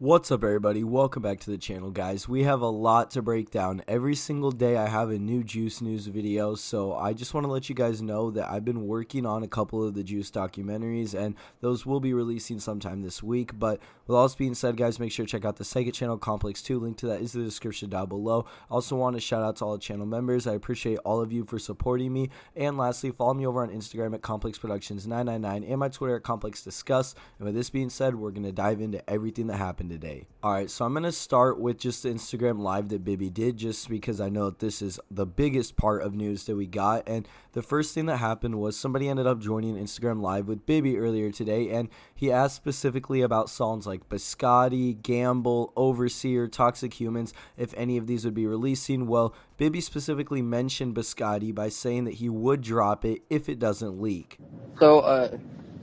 What's up, everybody? Welcome back to the channel, guys. We have a lot to break down. Every single day I have a new Juice news video, so I just want to let you guys know that I've been working on a couple of the Juice documentaries, and those will be releasing sometime this week. But with all this being said, guys, make sure to check out the second channel, Complex 2. Link to that is in the description down below. I also want to shout out to all the channel members. I appreciate all of you for supporting me. And lastly, follow me over on Instagram at Complex Productions 999 and my Twitter at Complex Discuss. And with this being said, we're going to dive into everything that happened today. Alright, so I'm going to start with just the Instagram live that Bibby did, just because I know that this is the biggest part of news that we got. And the first thing that happened was somebody ended up joining Instagram live with Bibby earlier today, and he asked specifically about songs like Biscotti, Gamble, Overseer, Toxic Humans, if any of these would be releasing. Well, Bibby specifically mentioned Biscotti by saying that he would drop it if it doesn't leak. So,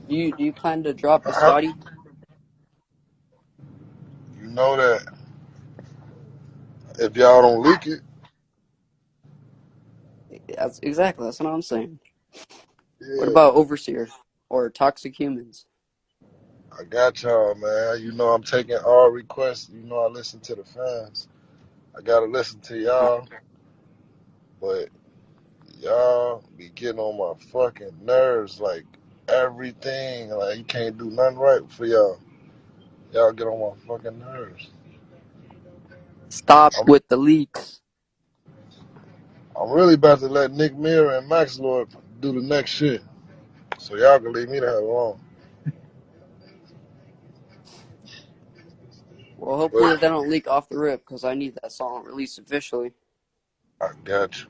do you plan to drop Biscotti? You know that if y'all don't leak it, That's what I'm saying. What yeah, about Overseer or Toxic Humans? I got y'all, man. You know I'm taking all requests. You know I listen to the fans. I gotta listen to y'all, but y'all be getting on my fucking nerves. Like everything, like you can't do nothing right for y'all. Y'all get on my fucking nerves. Stop I'm with the leaks. I'm really about to let Mira and Maxlord do the next shit, so y'all can leave me the hell alone. Well, hopefully But they don't leak off the rip, because I need that song released officially. I got you.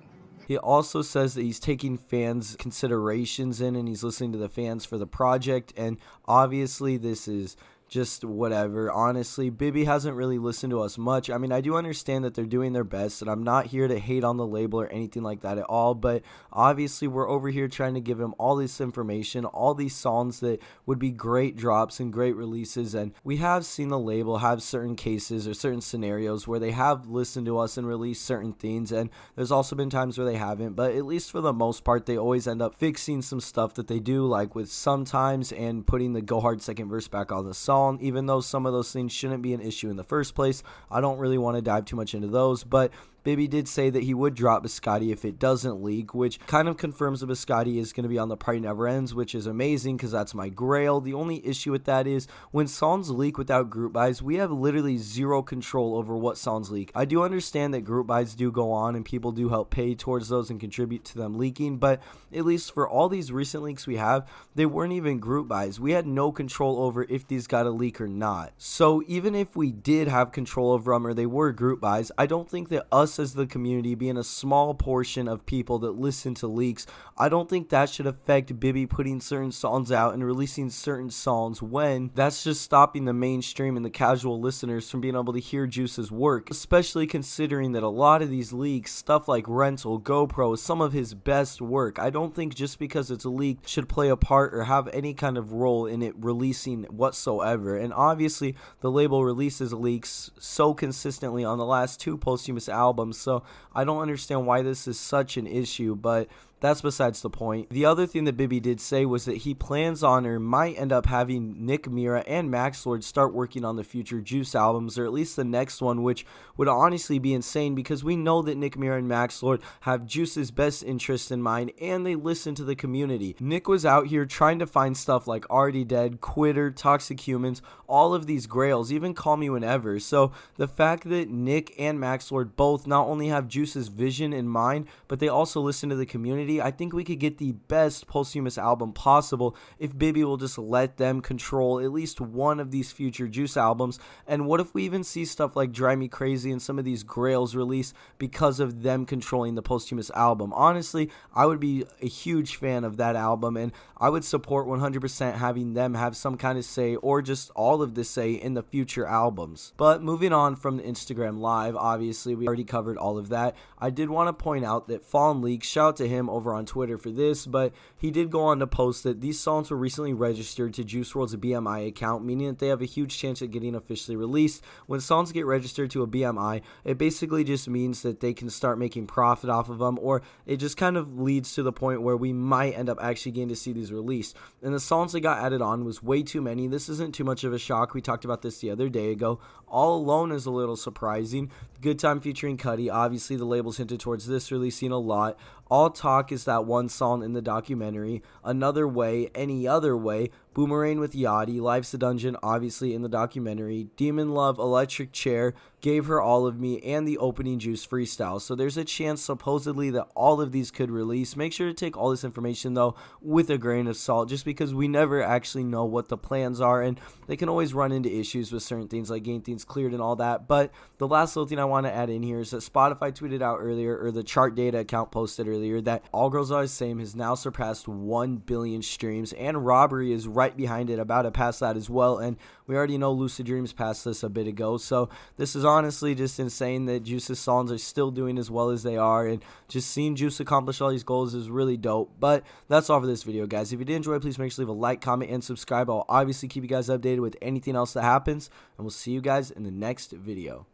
He also says that he's taking fans' considerations in and he's listening to the fans for the project, and obviously this is just whatever. Honestly, Bibby hasn't really listened to us much. I mean, I do understand that they're doing their best, and I'm not here to hate on the label or anything like that at all, but obviously we're over here trying to give him all this information, all these songs that would be great drops and great releases, and we have seen the label have certain cases or certain scenarios where they have listened to us and released certain things, and there's also been times where they haven't, but at least for the most part, they always end up fixing some stuff that they do, like with Sometimes and putting the Go Hard second verse back on the song. Even though some of those things shouldn't be an issue in the first place, I don't really want to dive too much into those, but Bibby did say that he would drop Biscotti if it doesn't leak, which kind of confirms that Biscotti is going to be on The Party Never Ends, which is amazing because that's my grail. The only issue with that is when songs leak without group buys, we have literally zero control over what songs leak. I do understand that group buys do go on and people do help pay towards those and contribute to them leaking, but at least for all these recent leaks we have, they weren't even group buys. We had no control over if these got a leak or not. So even if we did have control over them or they were group buys, I don't think that us as the community, being a small portion of people that listen to leaks, I don't think that should affect Bibby putting certain songs out and releasing certain songs when that's just stopping the mainstream and the casual listeners from being able to hear Juice's work, especially considering that a lot of these leaks, stuff like Rental, GoPro, is some of his best work. I don't think just because it's a leak should play a part or have any kind of role in it releasing whatsoever. And obviously the label releases leaks so consistently on the last two posthumous albums, so I don't understand why this is such an issue, but that's besides the point. The other thing that Bibby did say was that he plans on or might end up having Mira and Maxlord start working on the future Juice albums, or at least the next one, which would honestly be insane because we know that Mira and Maxlord have Juice's best interest in mind and they listen to the community. Nick was out here trying to find stuff like Already Dead, Quitter, Toxic Humans, all of these grails, even Call Me Whenever. So the fact that Nick and Maxlord both not only have Juice's vision in mind, but they also listen to the community, I think we could get the best posthumous album possible if Bibby will just let them control at least one of these future Juice albums. And what if we even see stuff like Drive Me Crazy and some of these grails released because of them controlling the posthumous album? Honestly, I would be a huge fan of that album, and I would support 100% having them have some kind of say or just all of the say in the future albums. But moving on from the Instagram live, obviously we already covered all of that. I did want to point out that Fallen Leak, shout out to him over on Twitter for this, but he did go on to post that these songs were recently registered to Juice WRLD's BMI account, meaning that they have a huge chance of getting officially released. When songs get registered to a BMI, it basically just means that they can start making profit off of them, or it just kind of leads to the point where we might end up actually getting to see these released. And the songs that got added on was way too many. This isn't too much of a shock. We talked about this the other day ago. All Alone is a little surprising. Good Time featuring Cudi. Obviously, the label's hinted towards this releasing a lot. All Talk is that one song in the documentary. Another Way, Any Other Way, Boomerang with Yachty, Life's a Dungeon, obviously in the documentary, Demon Love, Electric Chair, Gave Her All of Me, and the opening Juice freestyle. So there's a chance supposedly that all of these could release. Make sure to take all this information though with a grain of salt, just because we never actually know what the plans are, and they can always run into issues with certain things like getting things cleared and all that. But the last little thing I want to add in here is that Spotify tweeted out earlier, or the chart data account posted earlier, that All Girls Are the Same has now surpassed 1 billion streams, and Robbery is right behind it, about to pass that as well. And we already know Lucid Dreams passed this a bit ago, so this is honestly just insane that Juice's songs are still doing as well as they are, and just seeing Juice accomplish all these goals is really dope. But that's all for this video, guys. If you did enjoy, please make sure to leave a like, comment, and subscribe. I'll obviously keep you guys updated with anything else that happens, and we'll see you guys in the next video.